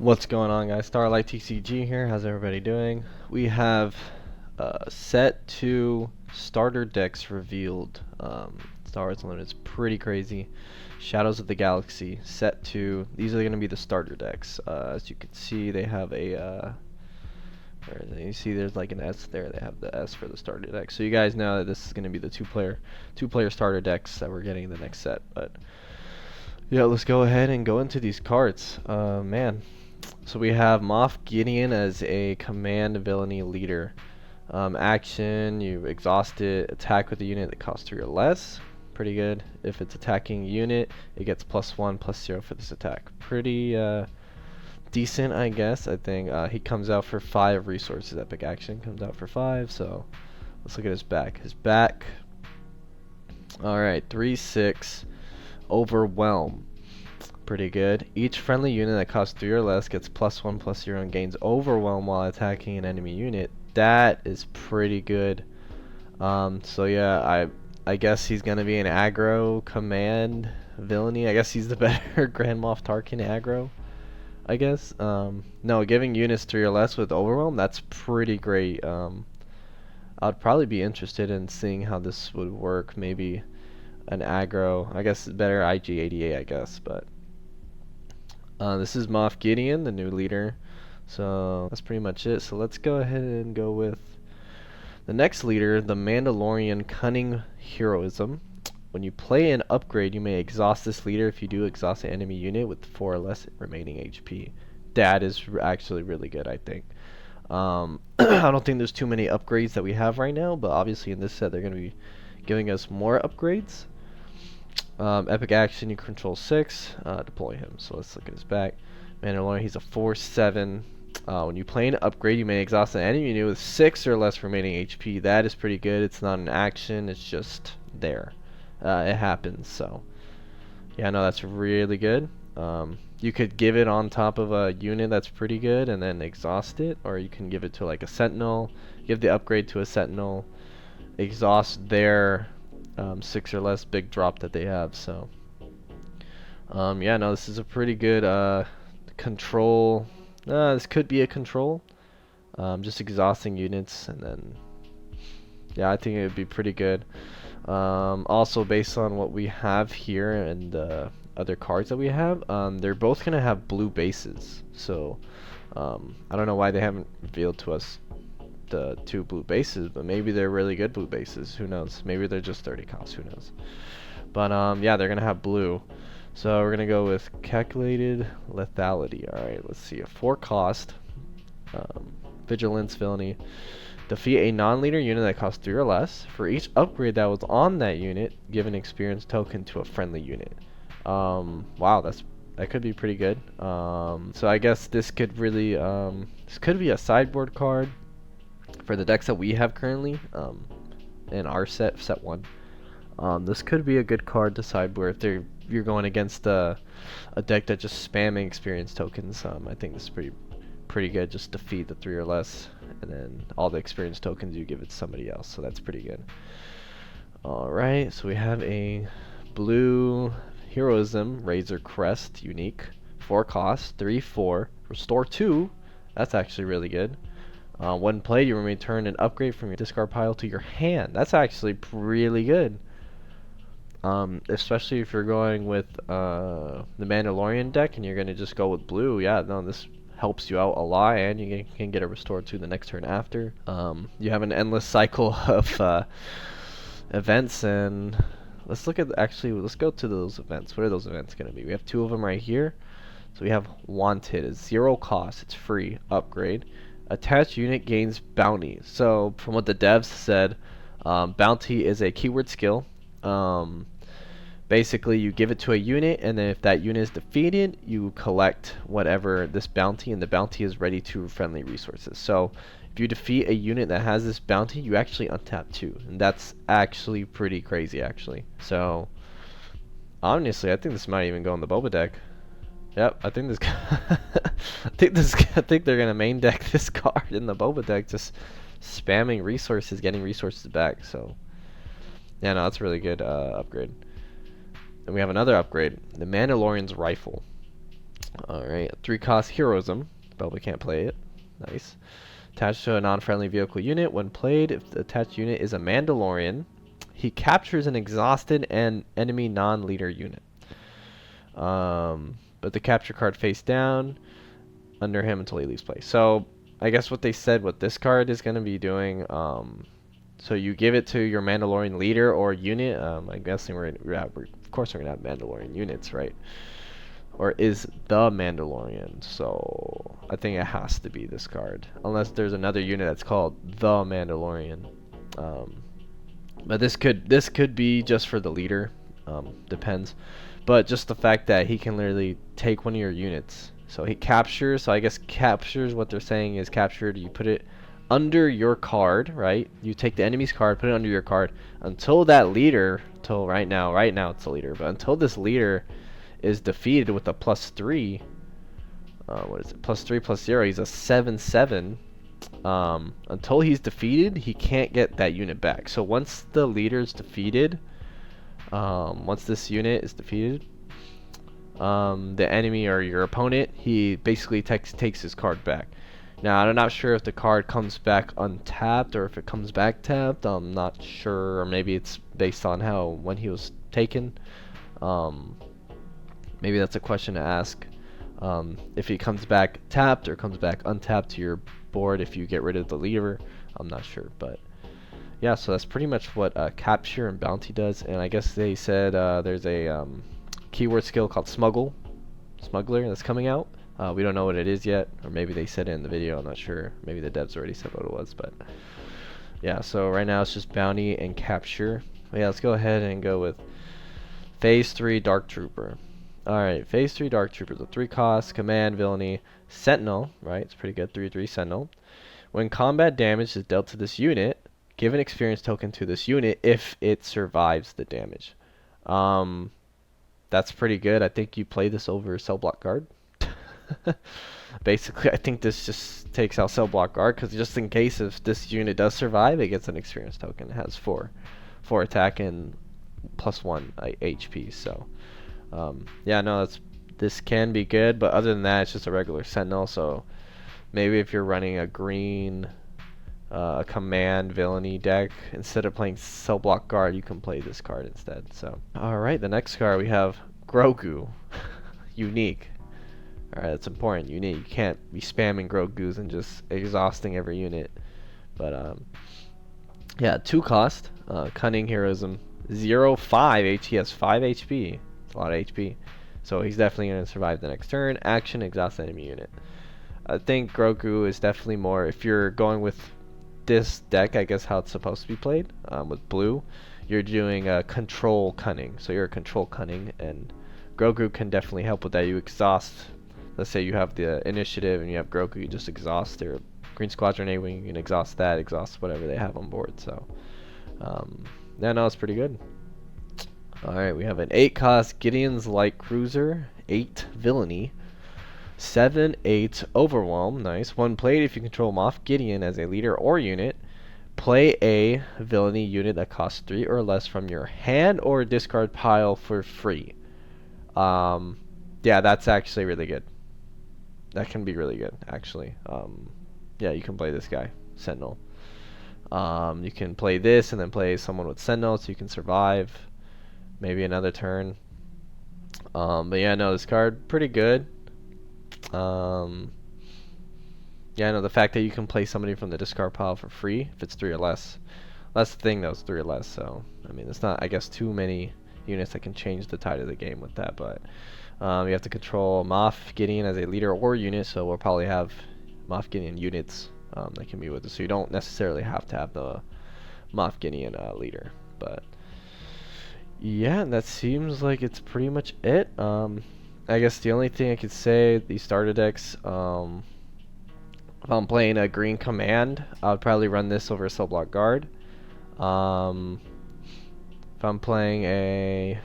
What's going on, guys? Starlight TCG here. How's everybody doing? We have set 2 starter decks revealed. Star Wars Unlimited is pretty crazy. Shadows of the Galaxy, set 2. These are going to be the starter decks. As you can see, they have a where is it? You see there's like an S there. They have the S for the starter deck. So you guys know that this is going to be the two-player starter decks that we're getting in the next set. But yeah, let's go ahead and go into these cards. Man. So we have Moff Gideon as a command villainy leader. Action, you exhaust it, attack with a unit that costs 3 or less. Pretty good. If it's attacking unit, it gets +1/+0 for this attack. Pretty decent, I guess. I think he comes out for 5 resources. Epic action comes out for 5. So let's look at his back. His back. All right, 3/6, overwhelm. Pretty good. Each friendly unit that costs 3 or less gets +1/+0 and gains overwhelm while attacking an enemy unit. That is pretty good. So yeah, I guess he's gonna be an aggro command villainy. I guess he's the better Grand Moff Tarkin aggro, I guess. No, giving units 3 or less with overwhelm, that's pretty great. I'd probably be interested in seeing how this would work. Maybe an aggro. I guess it's better IG-88, I guess, but this is Moff Gideon, the new leader. So that's pretty much it. So let's go ahead and go with the next leader, the Mandalorian Cunning Heroism. When you play an upgrade, you may exhaust this leader. If you do, exhaust an enemy unit with 4 or less remaining HP. That is actually really good, I think. I don't think there's too many upgrades that we have right now, but obviously in this set they're going to be giving us more upgrades. Epic action, you control 6, deploy him. So let's look at his back. Mandalorian, he's a 4/7. When you play an upgrade, you may exhaust an enemy unit with 6 or less remaining HP. That is pretty good. It's not an action, it's just there. It happens, so yeah, no, that's really good. You could give it on top of a unit that's pretty good and then exhaust it, or you can give it to like a sentinel, give the upgrade to a sentinel, exhaust their 6 or less big drop that they have. So yeah, no, this is a pretty good control. This could be a control. Just exhausting units, and then yeah, I think it would be pretty good. Also, based on what we have here and the other cards that we have, they're both gonna have blue bases. So I don't know why they haven't revealed to us the 2 blue bases, but maybe they're really good blue bases. Who knows? Maybe they're just 30 costs. Who knows? But yeah, they're gonna have blue. So we're gonna go with calculated lethality. All right, let's see. A 4 cost vigilance villainy. Defeat a non-leader unit that costs 3 or less. For each upgrade that was on that unit, give an experience token to a friendly unit. Wow, that could be pretty good. So I guess this could really this could be a sideboard card for the decks that we have currently in our set 1. This could be a good card to sideboard if you're going against a deck that's just spamming experience tokens. I think this is pretty good. Just defeat the 3 or less, and then all the experience tokens you give it to somebody else. So that's pretty good. Alright, so we have a blue Heroism Razor Crest unique, 4 cost, 3/4, restore 2. That's actually really good. When played, you may return an upgrade from your discard pile to your hand. That's actually really good. Especially if you're going with the Mandalorian deck and you're going to just go with blue. Yeah, no, this helps you out a lot, and you can get a restore to the next turn after. You have an endless cycle of events, and let's go to those events. What are those events going to be? We have 2 of them right here. So we have Wanted, it's 0 cost, it's free, upgrade. Attached unit gains bounty. So from what the devs said, bounty is a keyword skill. Basically, you give it to a unit, and then if that unit is defeated, you collect whatever this bounty, and the bounty is ready to friendly resources. So if you defeat a unit that has this bounty, you actually untap 2, and that's actually pretty crazy, actually. So honestly, I think this might even go in the Boba deck. Yep, I think this. I think they're gonna main deck this card in the Boba deck, just spamming resources, getting resources back. So yeah, no, that's a really good upgrade. Then we have another upgrade, the Mandalorian's Rifle. Alright, 3-cost Heroism. Belva can't play it. Nice. Attached to a non-friendly vehicle unit. When played, if the attached unit is a Mandalorian, he captures an exhausted and enemy non-leader unit. But the capture card face down under him until he leaves play. So I guess what they said what this card is going to be doing, so you give it to your Mandalorian leader or unit. I'm guessing of course we're going to have Mandalorian units, right? Or is the Mandalorian. So I think it has to be this card. Unless there's another unit that's called the Mandalorian. But this could be just for the leader. Depends. But just the fact that he can literally take one of your units. So he captures, so I guess captures, what they're saying is captured. You put it under your card, right? You take the enemy's card, put it under your card until that leader, till right now it's the leader, but until this leader is defeated with a +3, what is it, +3/+0, he's a 7/7. Until he's defeated, he can't get that unit back. So once the leader's defeated, once this unit is defeated, the enemy or your opponent, he basically takes his card back. Now, I'm not sure if the card comes back untapped or if it comes back tapped. I'm not sure, or maybe it's based on when he was taken. Maybe that's a question to ask. If he comes back tapped or comes back untapped to your board if you get rid of the leader, I'm not sure. But yeah, so that's pretty much what capture and bounty does. And I guess they said there's a keyword skill called smuggler that's coming out. We don't know what it is yet, or maybe they said it in the video, I'm not sure. Maybe the devs already said what it was, but yeah, so right now it's just bounty and capture. But yeah, let's go ahead and go with Phase 3 Dark Trooper. Alright, Phase 3 Dark Trooper, the 3-cost, command, villainy, Sentinel, right? It's pretty good, 3/3 Sentinel. When combat damage is dealt to this unit, give an experience token to this unit if it survives the damage. That's pretty good. I think you play this over Cell Block Guard. Basically, I think this just takes out Cell Block Guard, because just in case if this unit does survive, it gets an experience token. It has 4 attack and +1 HP. So yeah, no, this can be good, but other than that, it's just a regular Sentinel. So maybe if you're running a green command villainy deck, instead of playing Cell Block Guard, you can play this card instead. So alright, the next card we have Grogu. Unique. Alright, that's important. Unique. You can't be spamming Grogus and just exhausting every unit. But yeah, 2-cost, cunning, heroism, 0/5 he has 5 HP. It's a lot of HP. So he's definitely going to survive the next turn. Action, exhaust enemy unit. I think Grogu is definitely more, if you're going with this deck, I guess how it's supposed to be played, with blue, you're doing a control cunning. So you're a control cunning, and Grogu can definitely help with that. You exhaust, let's say you have the initiative and you have Grogu, you just exhaust their Green Squadron A-Wing, you can exhaust that, exhaust whatever they have on board. So yeah, no, it's pretty good. Alright, we have an 8-cost Gideon's Light Cruiser, 8 villainy, 7/8 overwhelm. Nice. When played, if you control Moff Gideon as a leader or unit, play a villainy unit that costs 3 or less from your hand or discard pile for free. Yeah, that's actually really good. That can be really good, actually. Yeah, you can play this guy, Sentinel. You can play this and then play someone with Sentinel so you can survive maybe another turn. But yeah, no, this card pretty good. Yeah, no, the fact that you can play somebody from the discard pile for free if it's 3 or less. That's the thing, though, it's 3 or less. So I mean, it's not, I guess, too many units that can change the tide of the game with that. But you have to control Moff Gideon as a leader or unit, so we'll probably have Moff Gideon units that can be with us. So you don't necessarily have to have the Moff Gideon leader. But yeah, that seems like it's pretty much it. I guess the only thing I could say, these starter decks, if I'm playing a green command, I would probably run this over Cell Block Guard. If I'm playing a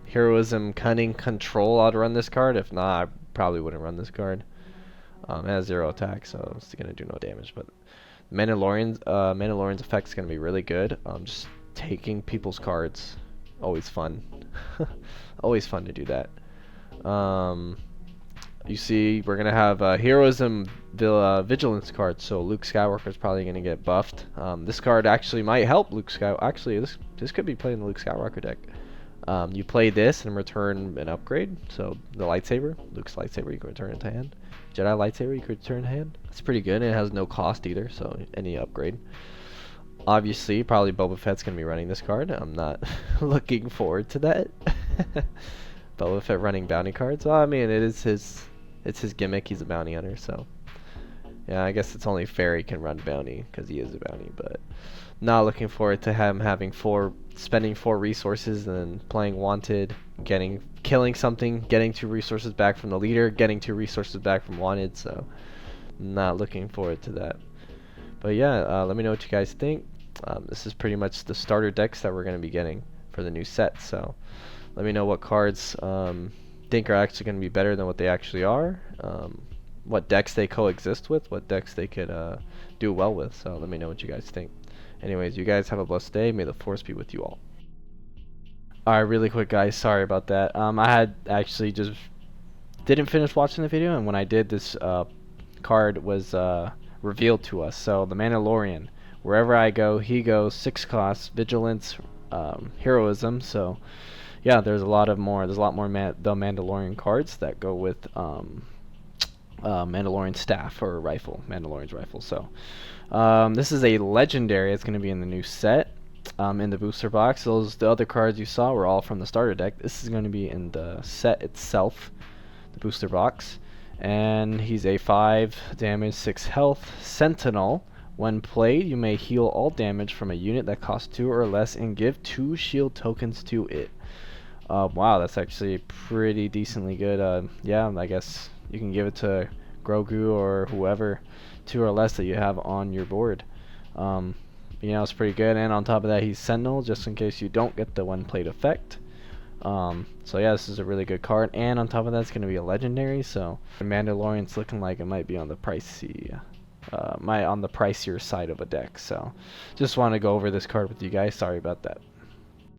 heroism, cunning, control, I'd run this card. If not, I probably wouldn't run this card. It has 0 attack, so it's gonna do no damage. But Mandalorian's effect is gonna be really good. Just taking people's cards, always fun. Always fun to do that. You see, we're gonna have heroism vigilance cards, so Luke Skywalker is probably gonna get buffed. This card actually might help Luke Skywalker. Actually, this could be playing the Luke Skywalker deck. You play this and return an upgrade. So the lightsaber, Luke's lightsaber, you can return it to hand. Jedi lightsaber, you can return to hand. It's pretty good, and it has no cost either, so any upgrade. Obviously, probably Boba Fett's gonna be running this card. I'm not looking forward to that. Boba Fett running bounty cards. Well, I mean, it's his gimmick. He's a bounty hunter, so yeah, I guess it's only fair he can run bounty because he is a bounty. But not looking forward to him having spending 4 resources and then playing wanted, killing something, getting 2 resources back from the leader, getting 2 resources back from wanted. So not looking forward to that. But yeah, let me know what you guys think. This is pretty much the starter decks that we're going to be getting for the new set. So let me know what cards think are actually going to be better than what they actually are. What decks they coexist with, what decks they could do well with. So let me know what you guys think. Anyways, you guys have a blessed day. May the force be with you all. Alright, really quick guys, sorry about that. I had actually just didn't finish watching the video, and when I did, this card was revealed to us. So the Mandalorian, wherever I go, he goes. 6 costs, vigilance, heroism. So yeah, there's a lot more the Mandalorian cards that go with Mandalorian staff or rifle, Mandalorian's rifle. So this is a legendary. It's going to be in the new set. In the booster box. The other cards you saw were all from the starter deck. This is going to be in the set itself, the booster box. And he's a 5 damage, 6 health Sentinel. When played, you may heal all damage from a unit that costs 2 or less and give 2 shield tokens to it. Wow, that's actually pretty decently good. Yeah, I guess you can give it to Grogu or whoever, 2 or less that you have on your board. You know, it's pretty good. And on top of that, he's Sentinel, just in case you don't get the when played effect. So yeah, this is a really good card. And on top of that, it's going to be a legendary. So Mandalorian's looking like it might be on the pricier side of a deck. So just want to go over this card with you guys. Sorry about that.